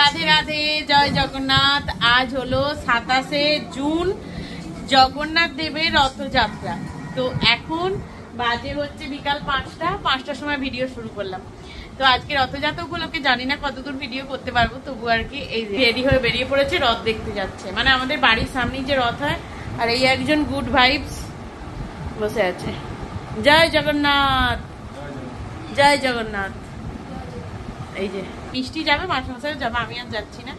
রাধে রাধে, জয় জগন্নাথ। আজ হলো 27শে জুন, জগন্নাথ দেবের রথযাত্রা। তো এখন বাজে হচ্ছে বিকাল 5টার সময় ভিডিও শুরু করলাম। তো আজকে রথযাত্রা উপলক্ষে জানি না কতদূর ভিডিও করতে পারবো, তবু আর কি এই রেডি হয়ে বেরিয়ে পড়েছে, রথ দেখতে যাচ্ছে। মানে আমাদের বাড়ির সামনেই যে রথ হয়, আর এই একজন গুড ভাইবস বসে আছে। জয় জগন্নাথ, জয় জগন্নাথ। এই যে মিষ্টি যাবে, মাসে যাবে, আমি আর যাচ্ছি না।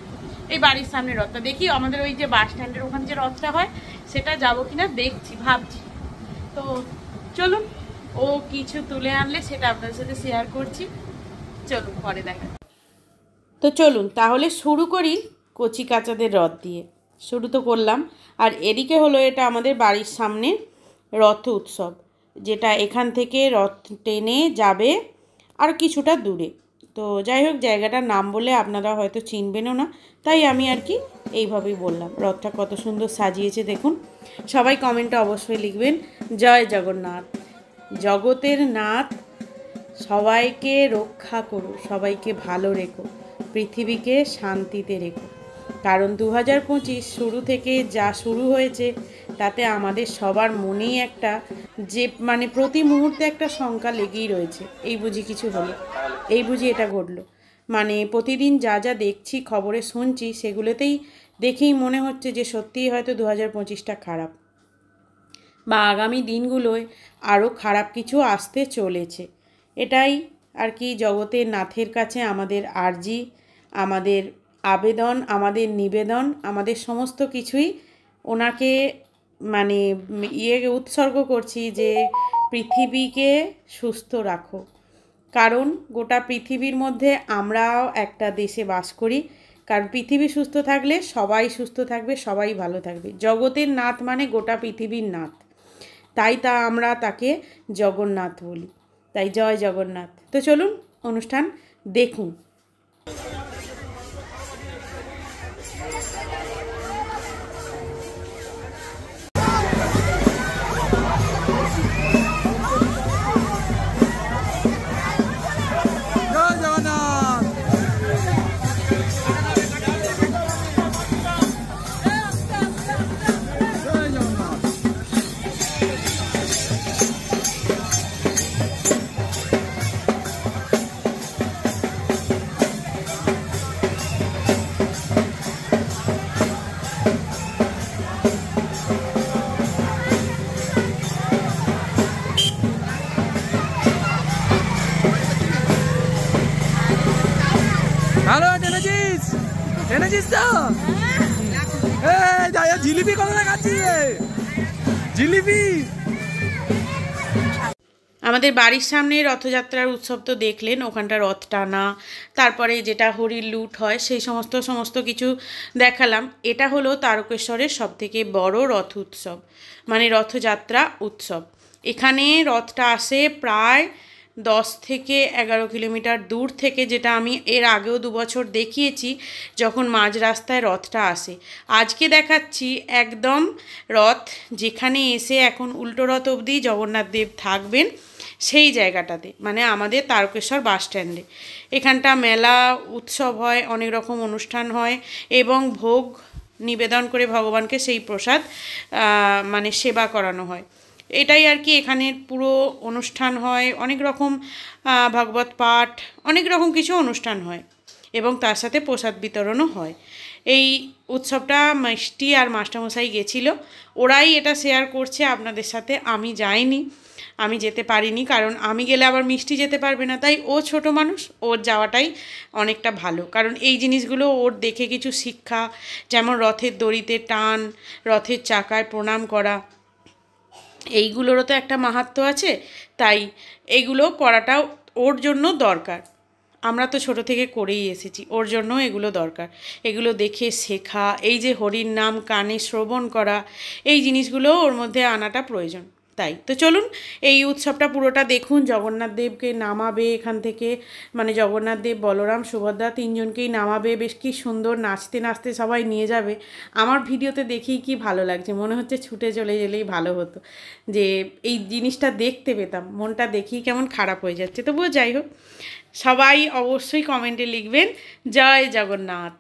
এই বাড়ির সামনে রথটা দেখি, আমাদের ওই যে বাস স্ট্যান্ডের ওখানে যে রথটা হয় সেটা যাবো কিনা দেখছি, ভাবছি। তো চলুন, ও কিছু তুলে আনলে সেটা আপনাদের সাথে শেয়ার করছি। চলুন পরে দেখা। তো চলুন তাহলে শুরু করি কচি কাচাদের রথ দিয়ে। শুরু তো করলাম। আর এদিকে হলো এটা আমাদের বাড়ির সামনে রথ উৎসব, যেটা এখান থেকে রথ টেনে যাবে আর কিছুটা দূরে। তো যাই হোক, জায়গাটার নাম বলে আপনারা হয়তো চিনবেনও না, তাই আমি আর কি এইভাবেই বললাম। রথটা কত সুন্দর সাজিয়েছে দেখুন। সবাই কমেন্টে অবশ্যই লিখবেন জয় জগন্নাথ। জগতের নাথ সবাইকে রক্ষা করো, সবাইকে ভালো রেখো, পৃথিবীকে শান্তিতে রেখো। কারণ 2025 শুরু থেকে যা শুরু হয়েছে তাতে আমাদের সবার মনেই একটা যে মানে প্রতি মুহূর্তে একটা শঙ্কা লেগেই রয়েছে, এই বুঝি কিছু হলো, এই বুঝি এটা ঘটলো। মানে প্রতিদিন যা যা দেখছি, খবরে শুনছি, সেগুলোতেই দেখেই মনে হচ্ছে যে সত্যিই হয়তো 2025টা খারাপ, বা আগামী দিনগুলোয় আরও খারাপ কিছু আসতে চলেছে। এটাই আর কি জগতের নাথের কাছে আমাদের আর্জি, আমাদের আবেদন, আমাদের নিবেদন, আমাদের সমস্ত কিছুই ওনাকে মানে উৎসর্গ করছি যে পৃথিবীকে সুস্থ রাখো। কারণ গোটা পৃথিবীর মধ্যে আমরাও একটা দেশে বাস করি, কারণ পৃথিবী সুস্থ থাকলে সবাই সুস্থ থাকবে, সবাই ভালো থাকবে। জগতের নাথ মানে গোটা পৃথিবীর নাথ, তাই আমরা তাকে জগন্নাথ বলি। তাই জয় জগন্নাথ। তো চলুন অনুষ্ঠান দেখুন। হ্যালো, টেনেছিস তো? জিলিপি কত দেখাচ্ছি, জিলিপি। আমাদের বাড়ির সামনে রথযাত্রার উৎসব তো দেখলেন, ওখানটা রথ টানা, তারপরে যেটা হরির লুট হয় সেই সমস্ত কিছু দেখালাম। এটা হলো তারকেশ্বরের সবথেকে বড় রথ উৎসব, মানে রথযাত্রা উৎসব। এখানে রথটা আসে প্রায় 10 থেকে 11 কিলোমিটার দূর থেকে, যেটা আমি এর আগেও 2 বছর দেখিয়েছি যখন মাঝ রাস্তায় রথটা আসে। আজকে দেখাচ্ছি একদম রথ যেখানে এসে এখন উল্টো রথ অবধি জগন্নাথ দেব থাকবেন সেই জায়গাটাতে, মানে আমাদের তারকেশ্বর বাস স্ট্যান্ডে। এখানটা মেলা উৎসব হয়, অনেক রকম অনুষ্ঠান হয় এবং ভোগ নিবেদন করে ভগবানকে সেই প্রসাদ মানে সেবা করানো হয়। এটাই আর কি এখানের পুরো অনুষ্ঠান হয়। অনেক রকম ভাগবত পাঠ, অনেক রকম কিছু অনুষ্ঠান হয় এবং তার সাথে প্রসাদ বিতরণও হয়। এই উৎসবটা মিষ্টি আর মাস্টারমশাই গেছিল, ওরাই এটা শেয়ার করছে আপনাদের সাথে। আমি যাইনি, আমি যেতে পারিনি, কারণ আমি গেলে আবার মিষ্টি যেতে পারবে না। তাই ও ছোট মানুষ, ওর যাওয়াটাই অনেকটা ভালো, কারণ এই জিনিসগুলো ওর দেখে কিছু শিক্ষা, যেমন রথের দড়িতে টান, রথের চাকায় প্রণাম করা, এইগুলোরও তো একটা মাহাত্ম্য আছে। তাই এগুলো করাটাও ওর জন্য দরকার। আমরা তো ছোট থেকে করেই এসেছি, ওর জন্য এগুলো দরকার। এগুলো দেখে শেখা, এই যে হরির নাম কানে শ্রবণ করা, এই জিনিসগুলো ওর মধ্যে আনাটা প্রয়োজন। তাই তো চলুন এই উৎসবটা পুরোটা দেখুন। জগন্নাথ দেবকে নামাবে এখান থেকে, মানে জগন্নাথ দেব, বলরাম, সুভদ্রা তিনজনকেই নামাবে। বেশ কি সুন্দর নাচতে নাচতে সবাই নিয়ে যাবে। আমার ভিডিওতে দেখেই কি ভালো লাগছে, মনে হচ্ছে ছুটে চলে গেলেই ভালো হতো, যে এই জিনিসটা দেখতে পেতাম। মনটা দেখেই কেমন খারাপ হয়ে যাচ্ছে। তবুও যাই হোক, সবাই অবশ্যই কমেন্টে লিখবেন জয় জগন্নাথ।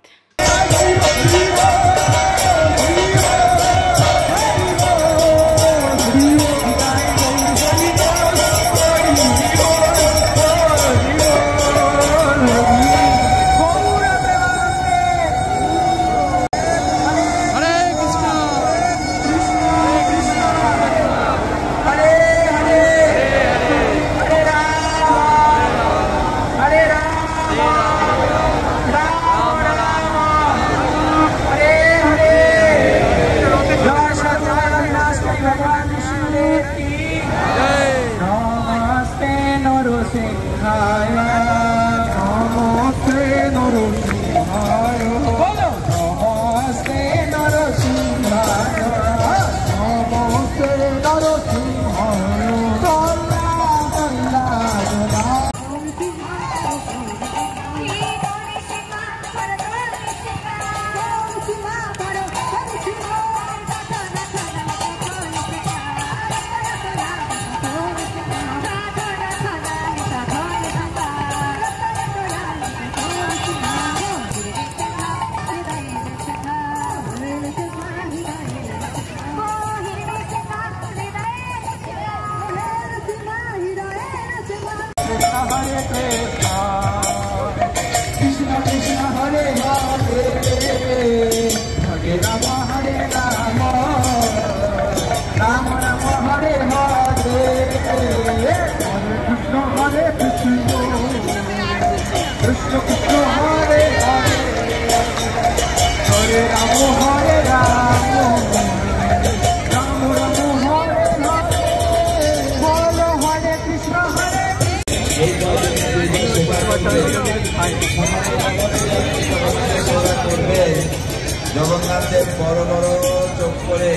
জগন্নাথের বড় বড় চোখ করে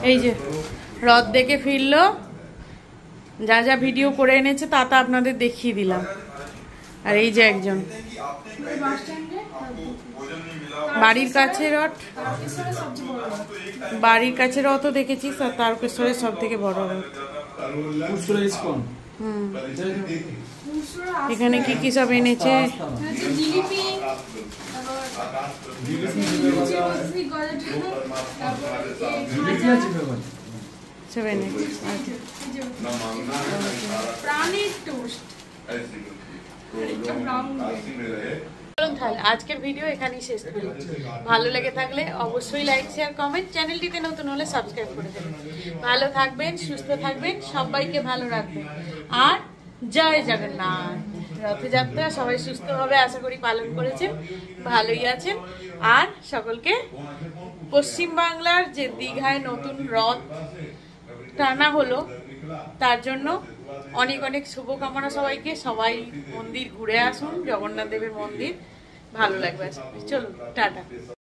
এই যে রথ দেখে ফিরলো, যা যা ভিডিও করে এনেছে তা তা আপনাদের দেখিয়ে দিলাম। আর এই যে একজন বাড়ির কাছে রথ, বাড়ির কাছে রথও দেখেছি, তারকেশ্বরের সব থেকে বড় রথ। এখানে কি কি সব এনেছে, সব এনেছে। আজকের ভিডিও এখানেই শেষ করি। ভালো লেগে থাকলে অবশ্যই লাইক শেয়ার কমেন্ট, চ্যানেলটিতে নতুন হলে সাবস্ক্রাইব করে দেবেন। ভালো থাকবেন, সুস্থ থাকবেন, সবাইকে ভালো রাখবেন। আর জয় জগন্নাথ। রথযাত্রা সবাই সুস্থভাবে আশা করি পালন করেছেন, ভালোই আছেন। আর সকলকে পশ্চিমবাংলার যে দীঘায় নতুন রথ টানা হলো তার জন্য অনেক অনেক শুভকামনা সবাইকে। সবাই মন্দির ঘুরে আসুন, জগন্নাথ দেবের মন্দির, ভালো লাগবে। চলুন, টাটা।